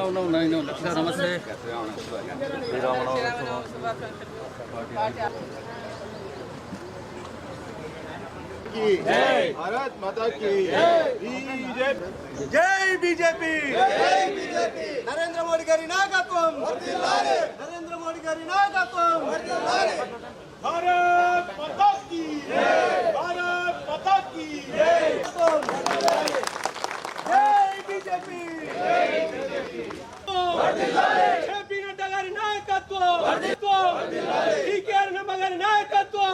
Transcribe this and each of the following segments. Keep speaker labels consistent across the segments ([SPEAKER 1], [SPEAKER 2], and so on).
[SPEAKER 1] నమస్తే
[SPEAKER 2] भारत माता की
[SPEAKER 3] जय बीजेपी
[SPEAKER 2] नरेंद्र मोदी गारी नायकत्వం नरेंद्र मोदी गारी नायकत्వం
[SPEAKER 3] भारत माता की भारत माता की जय बीजेपी जेपी नड्डा गारी नायकत्వం डीकेआर नम्मा गारी नायकत्వం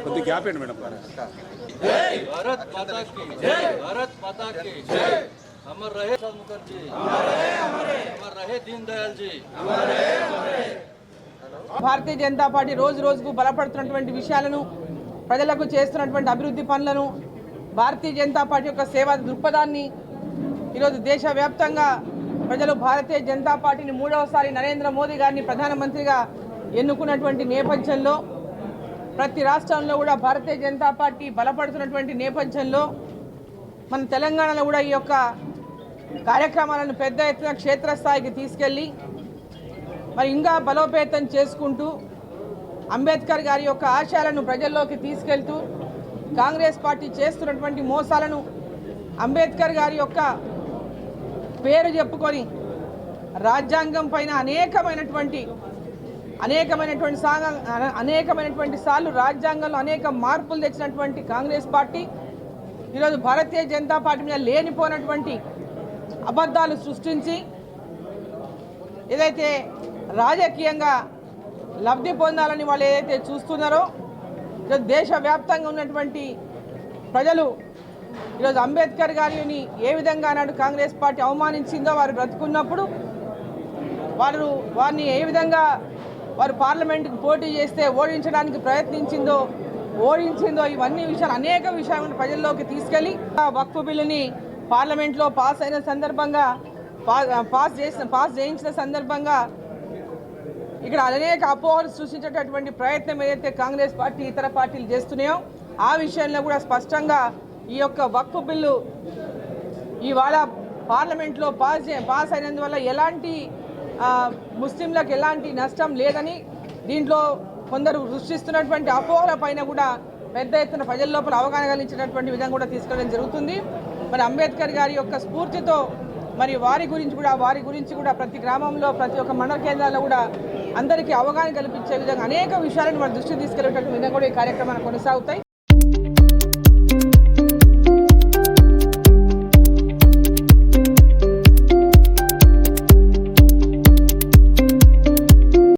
[SPEAKER 2] కొద్ది గ్యాప్ ఏంటి మేడం
[SPEAKER 1] भारत माता की जय भारत माता की जय अमर रहे मुखर्जी अमर रहे दीनदयाल जी
[SPEAKER 4] భారతీయ జనతా పార్టీ రోజు రోజుకు బలపడుతున్నటువంటి విషయాలను ప్రజలకు చేస్తున్నటువంటి అభివృద్ధి పనులను భారతీయ జనతా పార్టీ యొక్క సేవా దృక్పథాన్ని ఈరోజు దేశవ్యాప్తంగా ప్రజలు భారతీయ జనతా పార్టీని మూడవసారి నరేంద్ర మోదీ గారిని ప్రధానమంత్రిగా ఎన్నుకున్నటువంటి నేపథ్యంలో ప్రతి రాష్ట్రంలో కూడా భారతీయ జనతా పార్టీ బలపడుతున్నటువంటి నేపథ్యంలో మన తెలంగాణలో కూడా ఈ యొక్క కార్యక్రమాలను పెద్ద ఎత్తున క్షేత్రస్థాయికి తీసుకెళ్ళి మరి ఇంకా బలోపేతం చేసుకుంటూ అంబేద్కర్ గారి యొక్క ఆశయాలను ప్రజల్లోకి తీసుకెళ్తూ కాంగ్రెస్ పార్టీ చేస్తున్నటువంటి మోసాలను అంబేద్కర్ గారి యొక్క పేరు చెప్పుకొని రాజ్యాంగం పైన అనేకమైనటువంటి సార్లు రాజ్యాంగంలో అనేక మార్పులు తెచ్చినటువంటి కాంగ్రెస్ పార్టీ ఈరోజు భారతీయ జనతా పార్టీ మీద లేనిపోయినటువంటి అబద్ధాలు సృష్టించి ఏదైతే రాజకీయంగా లబ్ధి పొందాలని వాళ్ళు ఏదైతే చూస్తున్నారో ఈరోజు దేశవ్యాప్తంగా ఉన్నటువంటి ప్రజలు ఈరోజు అంబేద్కర్ గారిని ఏ విధంగా నాడు కాంగ్రెస్ పార్టీ అవమానించిందో వారు బ్రతుకున్నప్పుడు వారిని ఏ విధంగా వారు పార్లమెంటుకు పోటీ చేస్తే ఓడించడానికి ప్రయత్నించిందో ఇవన్నీ విషయాలు అనేక విషయాలను ప్రజల్లోకి తీసుకెళ్లి వక్ఫ్ బిల్లుని పార్లమెంట్లో పాస్ అయిన సందర్భంగా పాస్ చేయించిన సందర్భంగా ఇక్కడ అనేక అపోహలు సృష్టించేటటువంటి ప్రయత్నం ఏదైతే కాంగ్రెస్ పార్టీ ఇతర పార్టీలు చేస్తున్నాయో ఆ విషయంలో కూడా స్పష్టంగా ఈ యొక్క వక్ఫ్ బిల్లు ఇవాళ పార్లమెంట్లో పాస్ అయినందువల్ల ఎలాంటి ముస్లింలకు ఎలాంటి నష్టం లేదని దీంట్లో కొందరు సృష్టిస్తున్నటువంటి అపోహల పైన కూడా పెద్ద ఎత్తున ప్రజల లోపల అవగాహన కలిగించినటువంటి విధంగా కూడా తీసుకెళ్ళడం జరుగుతుంది. మరి అంబేద్కర్ గారి యొక్క స్ఫూర్తితో మరి వారి గురించి కూడా ప్రతి గ్రామంలో ప్రతి ఒక్క మండల కేంద్రాల్లో కూడా అందరికీ అవగాహన కల్పించే విధంగా అనేక విషయాలను మన దృష్టికి తీసుకెళ్లేటటువంటి విధంగా కూడా ఈ కార్యక్రమాలు కొనసాగుతాయి.